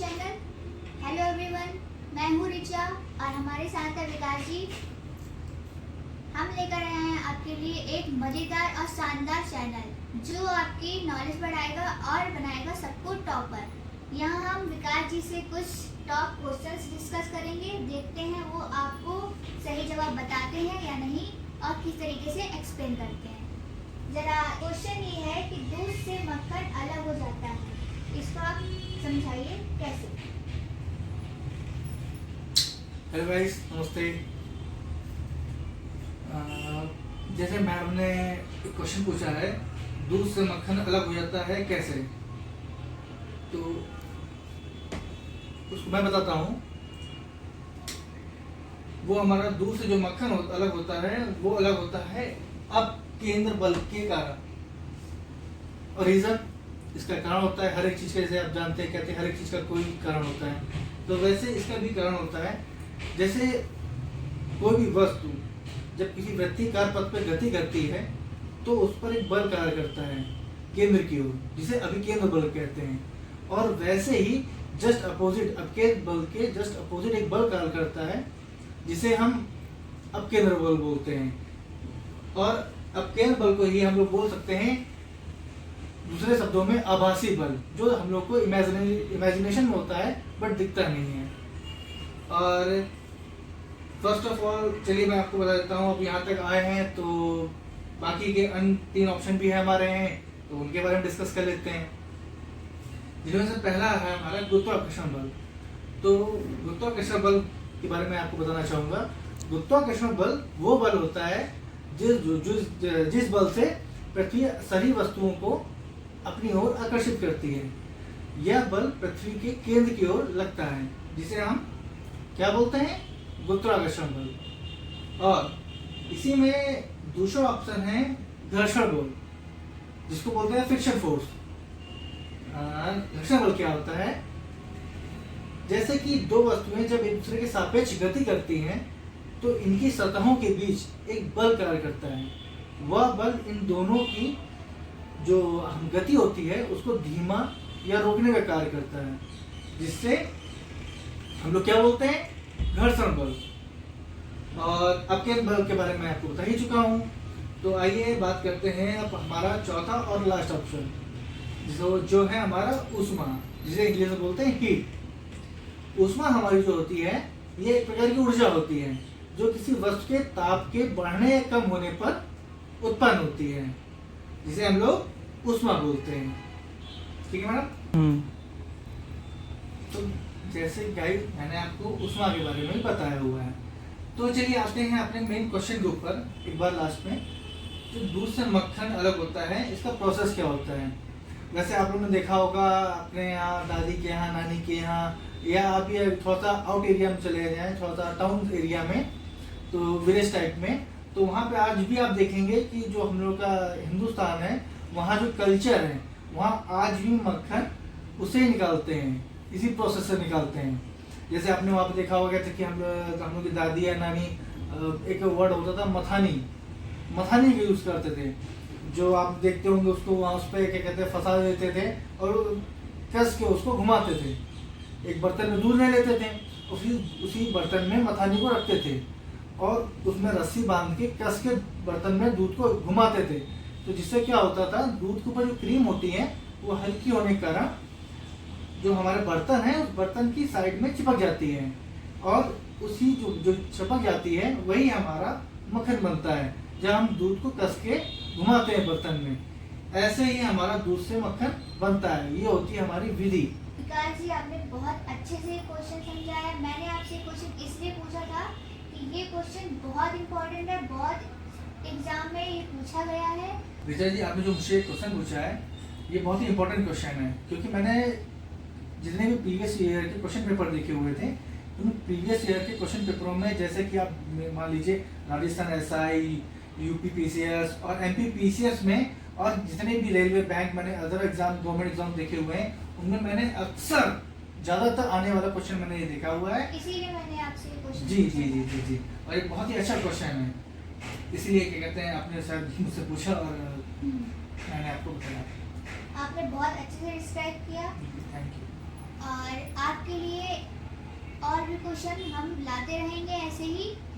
Channel. Hello everyone, मैं हूँ रिचा और हमारे साथ है विकास जी। हम लेकर आए हैं आपके लिए एक मज़ेदार और शानदार चैनल जो आपकी नॉलेज बढ़ाएगा और बनाएगा सबको टॉपर। यहाँ हम विकास जी से कुछ टॉप क्वेश्चंस डिस्कस करेंगे। देखते हैं वो आपको सही जवाब बताते हैं या नहीं और किस तरीके से एक्सप्लेन करते हैं। जरा क्वेश्चन ये है कि दूध से मक्खन अलग हो जाता है, इसको आप समझाइए कैसे। हेलो गाइस, नमस्ते। जैसे मैम ने एक क्वेश्चन पूछा है, दूध से मक्खन अलग हो जाता है कैसे, तो उसको मैं बताता हूँ। वो हमारा दूध से जो मक्खन अलग होता है वो अलग होता है अब केंद्र बल के कारण। और रीजन इसका कारण होता है हर एक चीज का, जैसे आप जानते हैं कहते हैं हर एक चीज का कोई कारण होता है, तो वैसे इसका भी कारण होता है। जैसे कोई भी वस्तु जब किसी वृत्तिकार पथ पर गति करती है तो उस पर एक बल कार्य करता है केंद्र की ओर, जिसे अभिकेंद्र बल कहते हैं। और वैसे ही जस्ट अपोजिट अपकेंद्र बल के जस्ट अपोजिट एक बल कार्य करता है जिसे हम अपकेंद्र बल बोलते हैं। और अपकेंद्र बल को ही हम लोग बोल सकते हैं दूसरे शब्दों में आभासी बल, जो हम लोग को इमेजिनेशन में होता है बट दिखता नहीं है। और फर्स्ट ऑफ ऑल चलिए मैं आपको बता देता हूँ, अब यहाँ तक आए हैं तो बाकी के अन्य 3 ऑप्शन भी है हमारे हैं, तो उनके बारे में डिस्कस कर लेते हैं। जिनमें से पहला है हमारा गुरुत्वाकर्षण बल। तो गुरुत्वाकर्षण बल के बारे में आपको बताना चाहूँगा। गुरुत्वाकर्षण बल वो बल होता है जिस बल से पृथ्वी सभी वस्तुओं को अपनी ओर आकर्षित करती है। यह बल पृथ्वी के केंद्र की ओर लगता है, जिसे हम क्या बोलते हैं, गुरुत्वाकर्षण बल। और इसी में दूसरा ऑप्शन है घर्षण बल, जिसको बोलते हैं फ्रिक्शन फोर्स। घर्षण बल क्या होता है, जैसे कि दो वस्तुएं जब एक दूसरे के सापेक्ष गति करती हैं तो इनकी सतहों के बीच एक बल कार्य करता है। वह बल इन दोनों की जो गति होती है उसको धीमा या रोकने का कार्य करता है, जिससे हम लोग क्या बोलते हैं, घर्षण बल। और अपकेंद्र बल के बारे में आपको बता ही चुका हूँ। तो आइए बात करते हैं अब हमारा चौथा और लास्ट ऑप्शन, जो है हमारा ऊष्मा, जिसे इंग्लिश में बोलते हैं हीट। ऊष्मा हमारी जो होती है ये एक प्रकार की ऊर्जा होती है जो किसी वस्तु के ताप के बढ़ने या कम होने पर उत्पन्न होती है, जिसे हम लोग ऊष्मा बोलते हैं। ठीक है मैडम। तो जैसे गाइस मैंने आपको ऊष्मा के बारे में बताया हुआ है, तो चलिए आते हैं अपने मेन क्वेश्चन के ऊपर एक बार लास्ट में। जो दूध से मक्खन अलग होता है इसका प्रोसेस क्या होता है। वैसे आप लोगों ने देखा होगा अपने यहाँ दादी के यहाँ, नानी के यहाँ, या आप ये थोड़ा सा आउट एरिया में चले जाएं, थोड़ा सा टाउन एरिया में, तो विलेज टाइप में, तो वहाँ पे आज भी आप देखेंगे कि जो हम लोग का हिंदुस्तान है वहाँ जो कल्चर है वहाँ आज भी मक्खन उसे ही निकालते हैं, इसी प्रोसेस से निकालते हैं। जैसे आपने वहाँ पे देखा होगा कि हम लोग की दादी या नानी एक वर्ड होता था मथानी का यूज़ करते थे, जो आप देखते होंगे उसको वहाँ उस पर क्या कहते हैं फंसा देते थे और कस के उसको घुमाते थे। एक बर्तन में दूध ले लेते थे, उसी बर्तन में मथानी को रखते थे और उसमें रस्सी बांध के कस के बर्तन में दूध को घुमाते थे। तो जिससे क्या होता था, दूध के ऊपर जो क्रीम होती है वो हल्की होने के कारण जो हमारे बर्तन है उस बर्तन की साइड में चिपक जाती है, और उसी जो चिपक जाती है वही हमारा मक्खन बनता है जब हम दूध को कस के घुमाते हैं बर्तन में। ऐसे ही हमारा दूध से मक्खन बनता है। ये होती है हमारी विधि। विकास जी, आपने बहुत अच्छे से क्वेश्चन समझाया। मैंने आपसे क्वेश्चन इसलिए पूछा था कि ये क्वेश्चन बहुत इम्पोर्टेंट है, बहुत एग्जाम में ये पूछा गया है। विजय जी, आपने जो मुझे क्वेश्चन पूछा है ये बहुत ही इंपॉर्टेंट क्वेश्चन है, क्योंकि मैंने जितने भी प्रीवियस ईयर के क्वेश्चन पेपर देखे हुए थे, उन प्रीवियस ईयर के क्वेश्चन पेपरों में जैसे कि आप मान लीजिए राजस्थान एसआई, यूपी पीसीएस और एमपी पीसीएस में, और जितने भी रेलवे बैंक मैंने अदर एग्जाम गवर्नमेंट एग्जाम देखे हुए हैं, उनमें मैंने अक्सर ज़्यादातर आने वाला क्वेश्चन मैंने ये देखा हुआ है। इसीलिए मैंने आपसे ये क्वेश्चन जी जी जी जी जी और एक बहुत ही अच्छा क्वेश्चन है, इसलिए क्या कहते हैं आपने शायद मुझसे पूछा और मैंने आपको बताया। आपने बहुत अच्छे से डिस्क्राइब किया थैंक यू। और आप भी क्वेश्चन हम लाते रहेंगे ऐसे ही।